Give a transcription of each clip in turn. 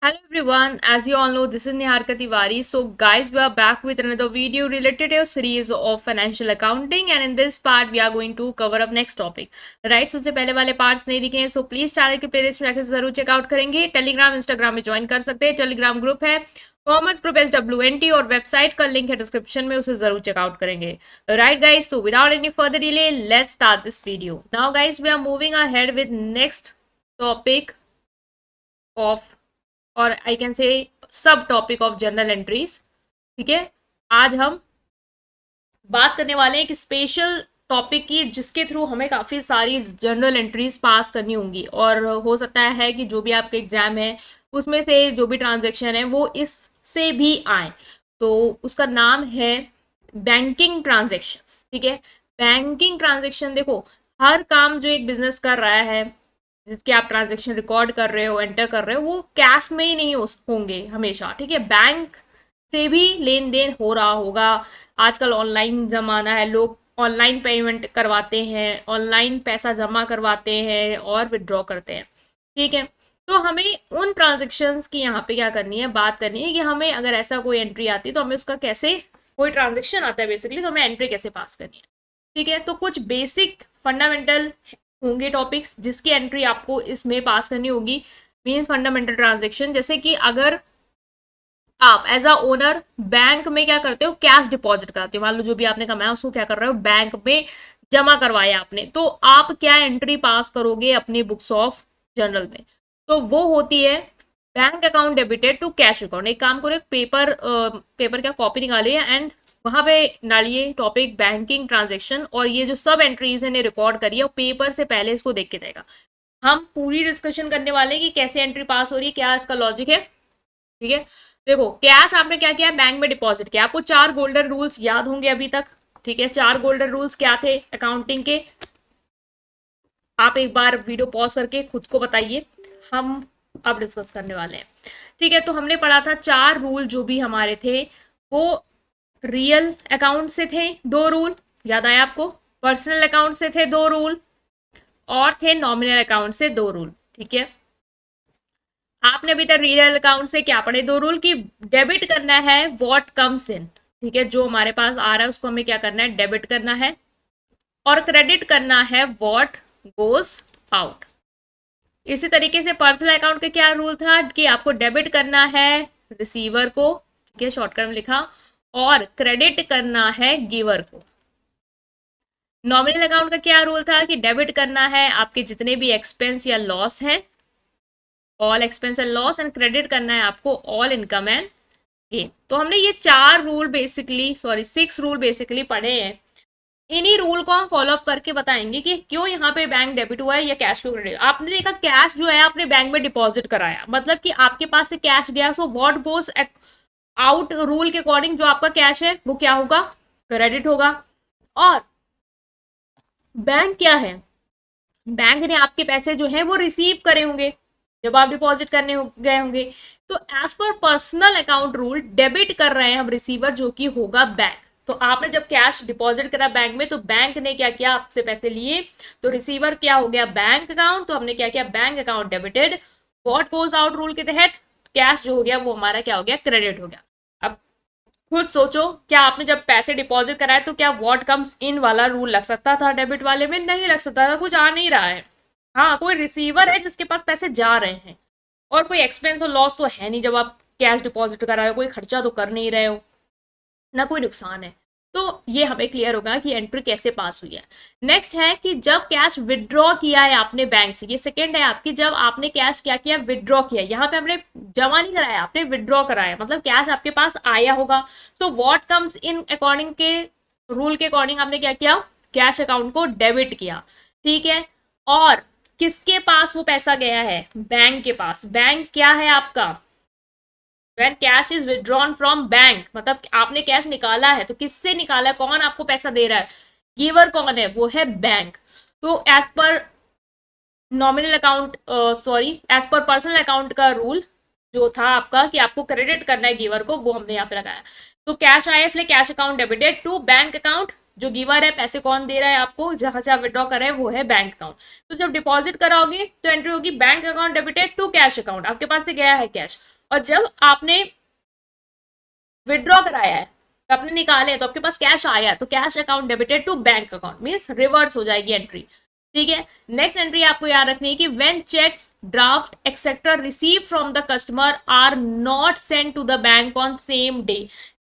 Hello everyone, as you all know, this is Niharika Tiwari. So guys, we are back with another video related to a series of financial accounting, and in this part we are going to cover up next topic. Right, so उससे पहले वाले parts नहीं दिखे हैं, so please channel के playlist में जाकर जरूर चेकआउट करेंगे। टेलीग्राम इंस्टाग्राम में ज्वाइन कर सकते हैं। टेलीग्राम ग्रुप है कॉमर्स ग्रुप SWNT और वेबसाइट का लिंक है डिस्क्रिप्शन में, उसे जरूर चेकआउट करेंगे। Right guys, so without any further delay let's start this video. Now guys, we are moving ahead with next topic of, और आई कैन से सब topic of journal entries. ठीक है, आज हम बात करने वाले हैं एक स्पेशल टॉपिक की जिसके थ्रू हमें काफ़ी सारी जर्नल एंट्रीज पास करनी होंगी, और हो सकता है कि जो भी आपका एग्जाम है उसमें से जो भी ट्रांजेक्शन है वो इससे भी आए। तो उसका नाम है बैंकिंग ट्रांजेक्शन्स। ठीक है, बैंकिंग ट्रांजेक्शन, देखो हर काम जो एक बिजनेस कर रहा है, जिसके आप ट्रांजेक्शन रिकॉर्ड कर रहे हो, एंटर कर रहे हो, वो कैश में ही नहीं होंगे हमेशा। ठीक है, बैंक से भी लेन देन हो रहा होगा। आजकल ऑनलाइन ज़माना है, लोग ऑनलाइन पेमेंट करवाते हैं, ऑनलाइन पैसा जमा करवाते हैं और विड्रॉ करते हैं। ठीक है, तो हमें उन ट्रांजेक्शन्स की यहाँ पे क्या करनी है, बात करनी है कि हमें अगर ऐसा कोई एंट्री आती है तो हमें उसका कैसे, कोई ट्रांजेक्शन आता है बेसिकली, तो हमें एंट्री कैसे पास करनी है। ठीक है, तो कुछ बेसिक फंडामेंटल होंगे टॉपिक्स जिसकी एंट्री आपको इसमें पास करनी होगी। मीन्स फंडामेंटल ट्रांजेक्शन, जैसे कि अगर आप एज अ ओनर बैंक में क्या करते हो, कैश डिपॉजिट कराते हो। मान लो जो भी आपने कमाया उसको क्या कर रहे हो, बैंक में जमा करवाया आपने, तो आप क्या एंट्री पास करोगे अपनी बुक्स ऑफ जर्नल में, तो वो होती है bank account debited to cash account. एक काम करो, एक पेपर क्या कॉपी निकालिए एंड वहां पे डालिए टॉपिक बैंकिंग ट्रांजेक्शन, और ये जो सब एंट्रीज है रिकॉर्ड करिए, और पेपर से पहले इसको देख के जाएगा। हम पूरी डिस्कशन करने वाले हैं कि कैसे एंट्री पास हो रही है, क्या इसका लॉजिक है। ठीक है, देखो कैश आपने क्या किया, बैंक में डिपॉजिट किया। आपको 4 गोल्डन रूल्स याद होंगे अभी तक। ठीक है, 4 गोल्डन रूल्स क्या थे अकाउंटिंग के, आप एक बार वीडियो पॉज करके खुद को बताइए, हम अब डिस्कस करने वाले हैं। ठीक है, तो हमने पढ़ा था 4 रूल जो भी हमारे थे वो रियल अकाउंट से थे 2 रूल, याद आया आपको। पर्सनल अकाउंट से थे 2 रूल, और थे नॉमिनल अकाउंट से 2 रूल। ठीक है, आपने अभी तक रियल अकाउंट से क्या पढ़े, 2 रूल की डेबिट करना है व्हाट कम्स इन। ठीक है, जो हमारे पास आ रहा है उसको हमें क्या करना है, डेबिट करना है, और क्रेडिट करना है व्हाट गोज आउट। इसी तरीके से पर्सनल अकाउंट का क्या रूल था कि आपको डेबिट करना है रिसीवर को, ठीक है, शॉर्टकट में लिखा, और क्रेडिट करना है गिवर को। नॉमिनल अकाउंट का क्या रूल था कि डेबिट करना है आपके जितने भी एक्सपेंस या लॉस हैं, all expense and loss, and credit करना है आपको ऑल इनकम एंड गेन। तो हमने ये 4 rule basically, sorry 6 rule basically पढ़े हैं। इन्हीं रूल को हम फॉलो अप करके बताएंगे कि क्यों यहाँ पे बैंक डेबिट हुआ है या कैश क्यों क्रेडिट। आपने देखा कैश जो है आपने बैंक में डिपॉजिट कराया, मतलब कि आपके पास से कैश गया, so what goes out rule के अकॉर्डिंग जो आपका कैश है वो क्या होगा, क्रेडिट होगा। और बैंक क्या है, बैंक ने आपके पैसे जो है वो रिसीव करे होंगे जब आप डिपॉजिट करने गए होंगे। तो as per personal account rule debit कर रहे हैं हम रिसीवर, जो कि होगा बैंक। तो आपने जब कैश डिपॉजिट करा बैंक में, तो बैंक ने क्या किया, आपसे पैसे लिए, तो रिसीवर क्या हो गया, बैंक अकाउंट। तो हमने क्या किया, bank account debited, what goes out rule के तहत कैश जो हो गया वो हमारा क्या हो गया, क्रेडिट हो गया। अब खुद सोचो, क्या आपने जब पैसे डिपॉजिट कराए तो क्या व्हाट कम्स इन वाला रूल लग सकता था डेबिट वाले में, नहीं लग सकता था, कुछ आ नहीं रहा है। हाँ, कोई रिसीवर है जिसके पास पैसे जा रहे हैं, और कोई एक्सपेंस और लॉस तो है नहीं। जब आप कैश डिपॉजिट करा रहे हो, कोई खर्चा तो कर नहीं रहे हो, ना कोई नुकसान है। तो ये हमें क्लियर होगा कि एंट्री कैसे पास हुई है। नेक्स्ट है कि जब कैश विड्रॉ किया है आपने बैंक से, ये सेकंड है आपकी, जब आपने कैश क्या किया, विड्रॉ किया। यहाँ पे आपने जमा नहीं कराया, आपने विड्रॉ कराया, मतलब कैश आपके पास आया होगा। तो व्हाट कम्स इन अकॉर्डिंग के रूल के अकॉर्डिंग आपने क्या किया, कैश अकाउंट को डेबिट किया। ठीक है, और किसके पास वो पैसा गया है, बैंक के पास। बैंक क्या है आपका, when cash is withdrawn from bank, मतलब आपने कैश निकाला है, तो किससे निकाला है, कौन आपको पैसा दे रहा है, गिवर कौन है, वो है बैंक। तो as per nominal account, sorry as per personal account का रूल जो था आपका कि आपको क्रेडिट करना है गिवर को, वो हमने यहाँ पे लगाया। तो कैश आया इसलिए cash account debited to bank account जो गिवर है, पैसे कौन दे रहा है आपको, जहां से आप विड्रॉ कर रहे हैं वो है बैंक अकाउंट। तो जब डिपॉजिट कराओगे तो एंट्री होगी bank account debited to cash account, आपके पास से गया है कैश। और जब आपने विड्रॉ कराया है, आपने निकाले तो आपके पास कैश आया, तो cash account debited to bank account means reverse हो जाएगी एंट्री। ठीक है, नेक्स्ट एंट्री आपको याद रखनी है कि when cheques, draft etcetera receive from the customer are not send to the bank on same day.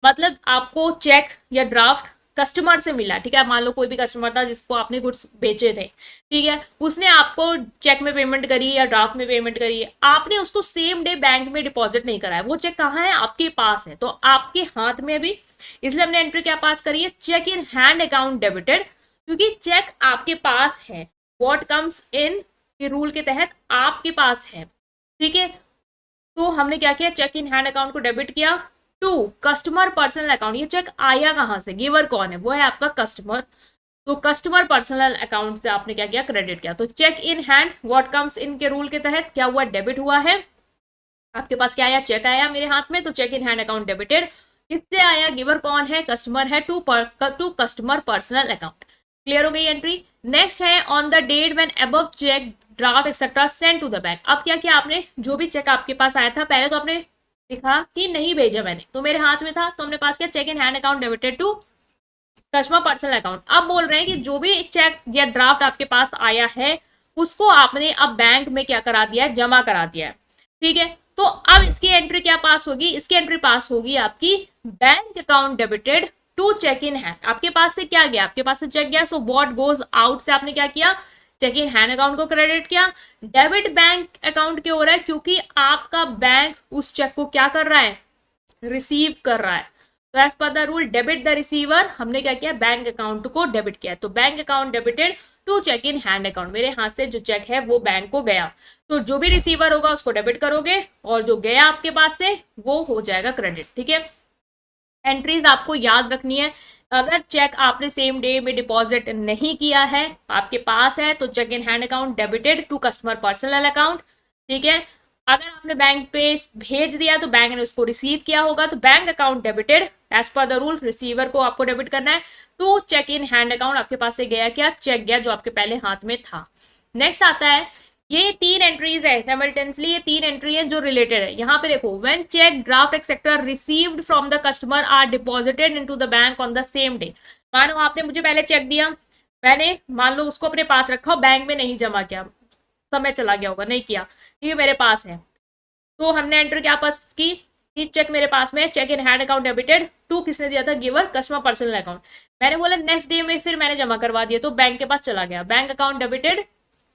मतलब आपको चेक या ड्राफ्ट कस्टमर से मिला, ठीक है, मान लो कोई भी कस्टमर था जिसको आपने गुड्स बेचे थे, ठीक है, उसने आपको चेक में पेमेंट करी या ड्राफ्ट में पेमेंट करी, आपने उसको सेम डे बैंक में डिपॉजिट नहीं कराया, वो चेक कहाँ है, आपके पास है, तो आपके हाथ में भी, इसलिए हमने एंट्री क्या पास करी है, cheque in hand account debited, क्योंकि चेक आपके पास है, व्हाट कम्स इन के रूल के तहत आपके पास है। ठीक है, तो हमने क्या किया, चेक इन हैंड अकाउंट को डेबिट किया टू कस्टमर पर्सनल अकाउंट। ये चेक आया कहां से, गिवर कौन है, वो है आपका कस्टमर, तो कस्टमर पर्सनल अकाउंट से आपने क्या किया, क्रेडिट किया। तो cheque in hand what comes in के रूल के तहत क्या हुआ, डेबिट हुआ है, आपके पास क्या आया, चेक आया मेरे हाथ में, तो cheque in hand account debited. किससे आया, गिवर कौन है, कस्टमर है, to customer personal account. Clear हो गई एंट्री। नेक्स्ट है on the date when above cheque, draft etcetera send to the bank. अब क्या किया आपने, जो भी चेक आपके पास आया था, पहले तो आपने लिखा कि नहीं भेजा मैंने, तो मेरे हाथ में था, तो हमने पास किया cheque in hand account debited to customer personal account. अब बोल रहे हैं कि जो भी चेक या ड्राफ्ट आपके पास आया है उसको आपने अब बैंक में क्या करा दिया है, जमा करा दिया है। ठीक है, तो अब इसकी एंट्री क्या पास होगी, इसकी एंट्री पास होगी आपकी bank account debited to cheque in hand. आपके पास से क्या गया, आपके पास से चेक गया, सो व्हाट गोज आउट से आपने क्या किया, चेक इन हैंड अकाउंट को क्रेडिट किया। डेबिट बैंक अकाउंट क्यों हो रहा है, क्योंकि आपका बैंक उस चेक को क्या कर रहा है, रिसीव कर रहा है। तो as per the rule debit the receiver, हमने क्या किया, बैंक अकाउंट को डेबिट किया, तो bank account debited to cheque in hand account, मेरे हाथ से जो चेक है वो बैंक को गया, तो जो भी रिसीवर होगा उसको डेबिट करोगे और जो गया आपके पास से वो हो जाएगा क्रेडिट। ठीक है, एंट्रीज आपको याद रखनी है। अगर चेक आपने सेम डे में डिपॉजिट नहीं किया है, आपके पास है, तो cheque in hand account debited to customer personal account. ठीक है, अगर आपने बैंक पे भेज दिया तो बैंक ने उसको रिसीव किया होगा, तो bank account debited as per the rule, receiver को आपको डेबिट करना है to cheque in hand account, आपके पास से गया क्या, चेक गया जो आपके पहले हाथ में था। नेक्स्ट आता है, ये तीन एंट्रीज है साइमल्टेनियसली, ये तीन एंट्री है जो रिलेटेड है। यहाँ पे देखो, when cheque, draft etcetera received from the customer are deposited into the bank on the same day. मानो आपने मुझे पहले चेक दिया, मैंने मान लो उसको अपने पास रखा, बैंक में नहीं जमा किया, समय चला गया होगा, नहीं किया, ये मेरे पास है, तो हमने एंट्री क्या पास की, चेक मेरे पास में, cheque in hand account debited to, किसने दिया था, गिवर, कस्टमर पर्सनल अकाउंट। मैंने बोला नेक्स्ट डे में फिर मैंने जमा करवा दिया, तो बैंक के पास चला गया, bank account debited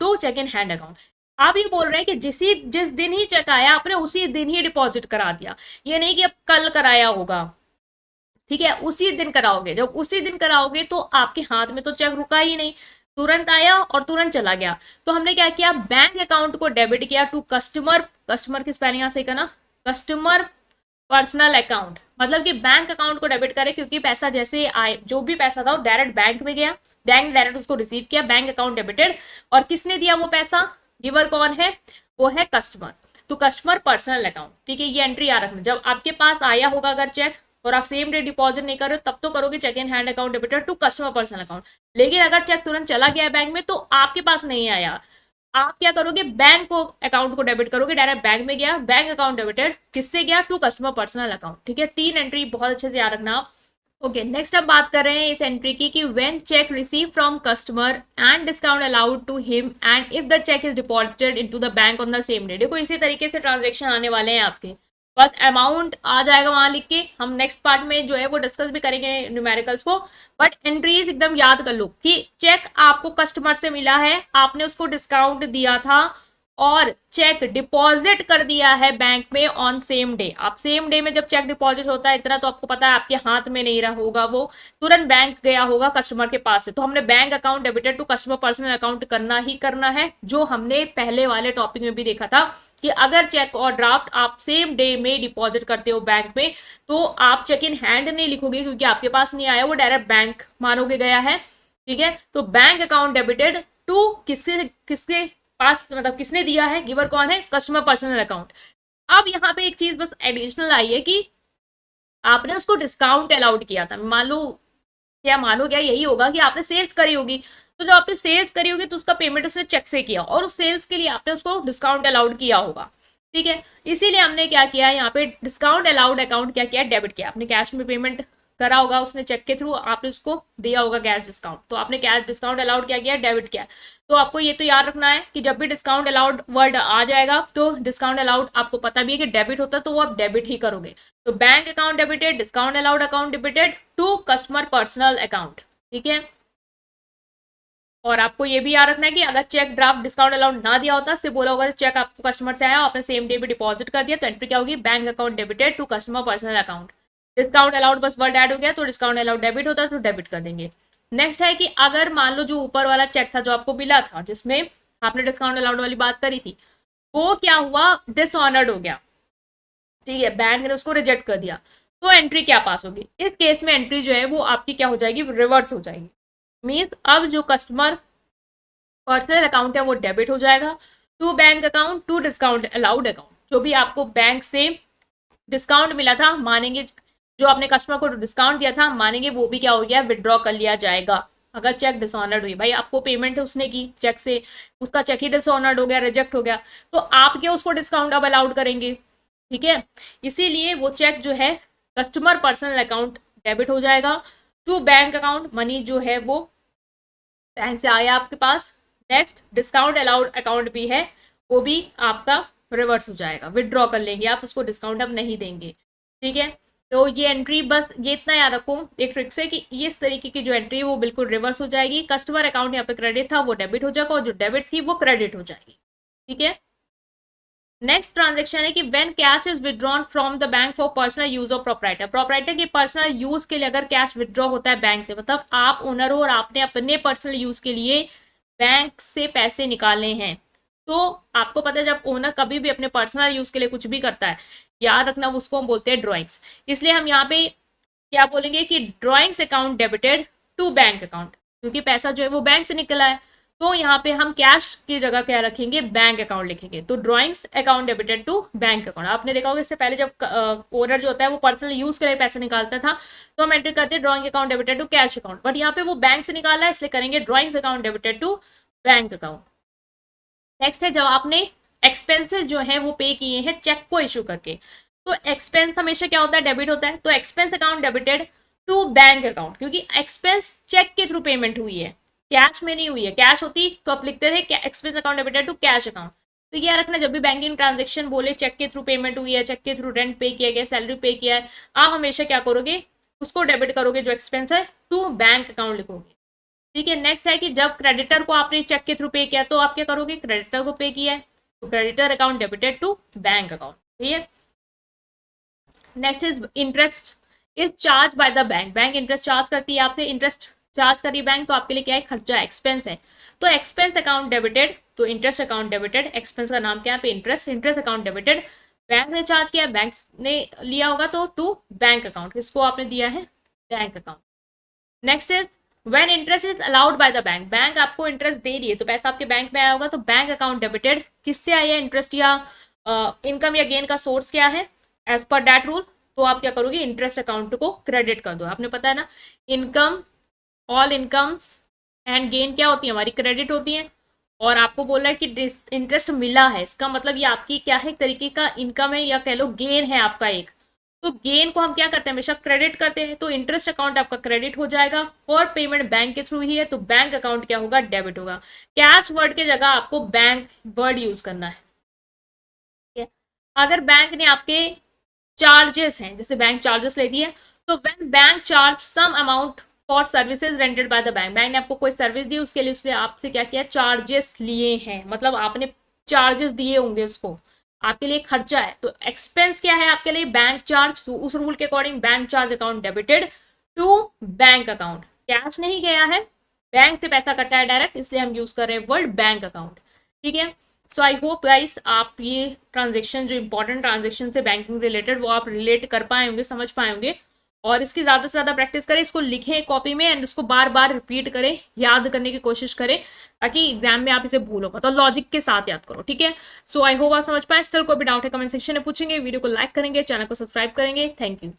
to cheque in hand account. आप ये बोल रहे हैं कि जिस दिन ही चेक आया आपने उसी दिन ही डिपॉजिट करा दिया, ये नहीं कि अब कल कराया होगा। ठीक है, उसी दिन कराओगे, जब उसी दिन कराओगे तो आपके हाथ में तो चेक रुका ही नहीं, तुरंत आया और तुरंत चला गया। तो हमने क्या किया, बैंक अकाउंट को डेबिट किया टू कस्टमर, कस्टमर की स्पेलिंग यहाँ से करना, कस्टमर पर्सनल अकाउंट, मतलब कि बैंक अकाउंट को डेबिट करे, क्योंकि पैसा जैसे आए, जो भी पैसा था वो डायरेक्ट बैंक में गया, बैंक डायरेक्ट उसको रिसीव किया, बैंक अकाउंट डेबिटेड, और किसने दिया वो पैसा, गिवर कौन है, वो है कस्टमर, तो कस्टमर पर्सनल अकाउंट। ठीक है, ये एंट्री याद रखना, जब आपके पास आया होगा अगर चेक और आप सेम डे डिपॉजिट नहीं कर रहे हो तब तो करोगे cheque in hand account debited to customer personal account, लेकिन अगर चेक तुरंत चला गया बैंक में तो आपके पास नहीं आया, आप क्या करोगे, बैंक को अकाउंट को डेबिट करोगे, डायरेक्ट बैंक में गया, बैंक अकाउंट डेबिटेड किससे गया, टू कस्टमर पर्सनल अकाउंट। ठीक है, तीन एंट्री बहुत अच्छे से याद रखना आप। ओके, नेक्स्ट अब बात कर रहे हैं इस एंट्री की कि when cheque receive from customer and discount allowed to him and if the cheque is deposited into the bank on the same day. देखो इसी तरीके से ट्रांजेक्शन आने वाले हैं आपके, बस अमाउंट आ जाएगा वहां लिख के, हम नेक्स्ट पार्ट में जो है वो डिस्कस भी करेंगे न्यूमेरिकल्स को, बट एंट्रीज एकदम याद कर लो कि चेक आपको कस्टमर से मिला है, आपने उसको डिस्काउंट दिया था और चेक डिपॉजिट कर दिया है बैंक में ऑन सेम डे। आप सेम डे में जब चेक डिपॉजिट होता है, इतना तो आपको पता है, आपके हाथ में नहीं रहा होगा, वो तुरंत बैंक गया होगा कस्टमर के पास से, तो हमने bank account debited to customer personal account करना ही करना है, जो हमने पहले वाले टॉपिक में भी देखा था कि अगर चेक और ड्राफ्ट आप सेम डे में डिपॉजिट करते हो बैंक में तो आप चेक इन हैंड नहीं लिखोगे, क्योंकि आपके पास नहीं आया, वो डायरेक्ट बैंक मानोगे गया है। ठीक है, तो बैंक अकाउंट डेबिटेड टू किससे किसके पास, मतलब किसने दिया है, गिवर कौन है, कस्टमर पर्सनल अकाउंट। अब यहाँ पे एक चीज बस एडिशनल आई है कि आपने उसको डिस्काउंट अलाउड किया था, मान लो क्या मानो क्या यही होगा कि आपने सेल्स करी होगी, तो जब आपने सेल्स करी होगी तो उसका पेमेंट उसने चेक से किया और उस सेल्स के लिए आपने उसको डिस्काउंट अलाउड किया होगा, ठीक है। इसीलिए हमने क्या किया यहाँ पे डिस्काउंट अलाउड अकाउंट क्या किया, डेबिट किया। आपने कैश में पेमेंट करा होगा, उसने चेक के थ्रू आपने उसको दिया होगा कैश डिस्काउंट, तो आपने कैश डिस्काउंट अलाउड क्या किया, डेबिट किया। तो आपको ये तो याद रखना है कि जब भी डिस्काउंट अलाउड वर्ड आ जाएगा तो डिस्काउंट अलाउड आपको पता भी है कि डेबिट होता है, तो वो आप डेबिट ही करोगे। तो bank account debited, discount allowed account debited to customer personal account, ठीक है। और आपको ये भी याद रखना है कि अगर चेक ड्राफ्ट डिस्काउंट अलाउड ना दिया होता, सिर्फ बोला होगा चेक आपको कस्टमर से आया, आपने सेम डे पे डिपॉजिट कर दिया, तो एंट्री क्या होगी, bank account debited to customer personal account. Discount allowed बस वर्ड ऐड हो गया तो डिस्काउंट अलाउड डेबिट होता है तो डेबिट कर देंगे। नेक्स्ट है कि अगर मान लो जो ऊपर वाला चेक था जो आपको मिला था जिसमें आपने डिस्काउंट अलाउड वाली बात करी थी, वो क्या हुआ, डिसऑनर्ड हो गया, ठीक है, बैंक ने उसको रिजेक्ट कर दिया, तो एंट्री क्या पास होगी, इस केस में एंट्री जो है वो आपकी क्या हो जाएगी, रिवर्स हो जाएगी। मीन्स अब जो कस्टमर पर्सनल अकाउंट है वो डेबिट हो जाएगा to bank account to discount allowed account. जो भी आपको बैंक से डिस्काउंट मिला था मानेंगे, जो आपने कस्टमर को डिस्काउंट दिया था मानेंगे वो भी क्या हो गया, विड्रॉ कर लिया जाएगा। अगर चेक डिसऑनर्ड हुई, भाई आपको पेमेंट उसने की चेक से, उसका चेक ही डिसऑनर्ड हो गया, रिजेक्ट हो गया, तो आप क्या उसको डिस्काउंट अब अलाउड करेंगे, ठीक है। इसीलिए वो चेक जो है कस्टमर पर्सनल अकाउंट डेबिट हो जाएगा टू बैंक अकाउंट, मनी जो है वो बैंक से आया आपके पास। नेक्स्ट डिस्काउंट अलाउड अकाउंट भी है, वो भी आपका रिवर्स हो जाएगा, विदड्रॉ कर लेंगे आप, उसको डिस्काउंट अब नहीं देंगे, ठीक है। तो ये एंट्री बस ये इतना याद रखो एक ट्रिक से कि इस तरीके की जो एंट्री है वो बिल्कुल रिवर्स हो जाएगी। कस्टमर अकाउंट यहाँ पे क्रेडिट था वो डेबिट हो जाएगा और जो डेबिट थी वो क्रेडिट हो जाएगी, ठीक है। नेक्स्ट ट्रांजेक्शन है कि when cash is withdrawn from the bank for personal use of proprietor, proprietor के पर्सनल यूज के लिए अगर कैश विड्रॉ होता है बैंक से, मतलब आप ओनर हो और आपने अपने पर्सनल यूज के लिए बैंक से पैसे निकालने हैं, तो आपको पता है जब ओनर कभी भी अपने पर्सनल यूज के लिए कुछ भी करता है, याद रखना उसको हम बोलते हैं ड्रॉइंग्स। इसलिए हम यहाँ पे क्या बोलेंगे कि drawings account debited to bank account, क्योंकि पैसा जो है वो बैंक से निकला है, तो यहाँ पे हम कैश की जगह क्या रखेंगे, बैंक अकाउंट लिखेंगे। तो drawings account debited to bank account, आपने देखा होगा इससे पहले जब ओनर जो होता है वो पर्सनल यूज के लिए पैसे निकालता था तो हम एंट्री करते हैं drawing account debited to cash account, but यहाँ पे वो बैंक से निकाला है इसलिए करेंगे drawings account debited to bank account. Next है जब आपने एक्सपेंसेस जो है वो पे किए हैं चेक को इशू करके, तो एक्सपेंस हमेशा क्या होता है, डेबिट होता है, तो expense account debited to bank account, क्योंकि एक्सपेंस चेक के थ्रू पेमेंट हुई है, कैश में नहीं हुई है। कैश होती तो आप लिखते थे expense account debited to cash account. तो ये रखना जब भी बैंकिंग ट्रांजेक्शन बोले चेक के थ्रू पेमेंट हुई है, चेक के थ्रू रेंट पे किया गया, सैलरी पे किया है, आप हमेशा क्या करोगे, उसको डेबिट करोगे जो एक्सपेंस है टू बैंक अकाउंट लिखोगे, ठीक है। नेक्स्ट है कि जब क्रेडिटर को आपने चेक के थ्रू पे किया तो आप क्या करोगे, क्रेडिटर को पे किया है तो creditor account debited to bank account, ठीक है। Next is interest is charge by the bank, bank interest charge करती है आपसे, इंटरेस्ट चार्ज करी बैंक तो आपके लिए क्या है, खर्चा एक्सपेंस है, तो एक्सपेंस अकाउंट डेबिटेड तो इंटरेस्ट अकाउंट डेबिटेड, एक्सपेंस का नाम क्या है पे interest, interest account debited, bank ने चार्ज किया, बैंक ने लिया होगा तो टू बैंक अकाउंट, किसको आपने दिया है, bank account. Next is when interest is allowed by the bank, bank आपको इंटरेस्ट दे रही है तो पैसा आपके बैंक में आया होगा तो बैंक अकाउंट डेबिटेड, किससे आई है इंटरेस्ट या इनकम या गेन का सोर्स क्या है, एज पर दैट रूल, तो आप क्या करोगे, इंटरेस्ट अकाउंट को क्रेडिट कर दो। आपने पता है ना income, all incomes and gain क्या होती है हमारी, क्रेडिट होती है, और आपको बोला है कि इंटरेस्ट मिला है, इसका मतलब ये आपकी क्या है, एक तरीके का इनकम है या कह लो गेन है आपका एक, तो गेन को हम क्या करते हैं, हमेशा क्रेडिट करते हैं, तो इंटरेस्ट अकाउंट आपका क्रेडिट हो जाएगा और पेमेंट बैंक के थ्रू ही है तो बैंक अकाउंट क्या होगा, डेबिट होगा। कैश वर्ड के जगह आपको बैंक वर्ड यूज करना है, ठीक है। अगर बैंक ने आपके चार्जेस हैं, जैसे बैंक चार्जेस ले दिए, तो when bank charge some amount for services rendered by the bank, bank ने आपको कोई सर्विस दी उसके लिए उसने आपसे क्या किया, चार्जेस लिए हैं, मतलब आपने चार्जेस दिए होंगे उसको, आपके लिए खर्चा है, तो एक्सपेंस क्या है आपके लिए, बैंक चार्ज, तो उस रूल के according bank charge account debited to bank account, cash नहीं गया है, बैंक से पैसा कटा है डायरेक्ट, इसलिए हम यूज कर रहे हैं वर्ड बैंक अकाउंट, ठीक है। सो आई होप गाइस आप ये ट्रांजेक्शन जो इंपॉर्टेंट ट्रांजेक्शन से बैंकिंग रिलेटेड वो आप रिलेट कर पाए होंगे, समझ पाए होंगे, और इसकी ज़्यादा से ज़्यादा प्रैक्टिस करें, इसको लिखें कॉपी में एंड इसको बार बार रिपीट करें, याद करने की कोशिश करें ताकि एग्जाम में आप इसे भूलो मत, और लॉजिक के साथ याद करो, ठीक है। सो आई होप आप समझ पाए, स्टिल कोई भी डाउट है कमेंट सेक्शन में पूछेंगे, वीडियो को लाइक करेंगे, चैनल को सब्सक्राइब करेंगे, थैंक यू।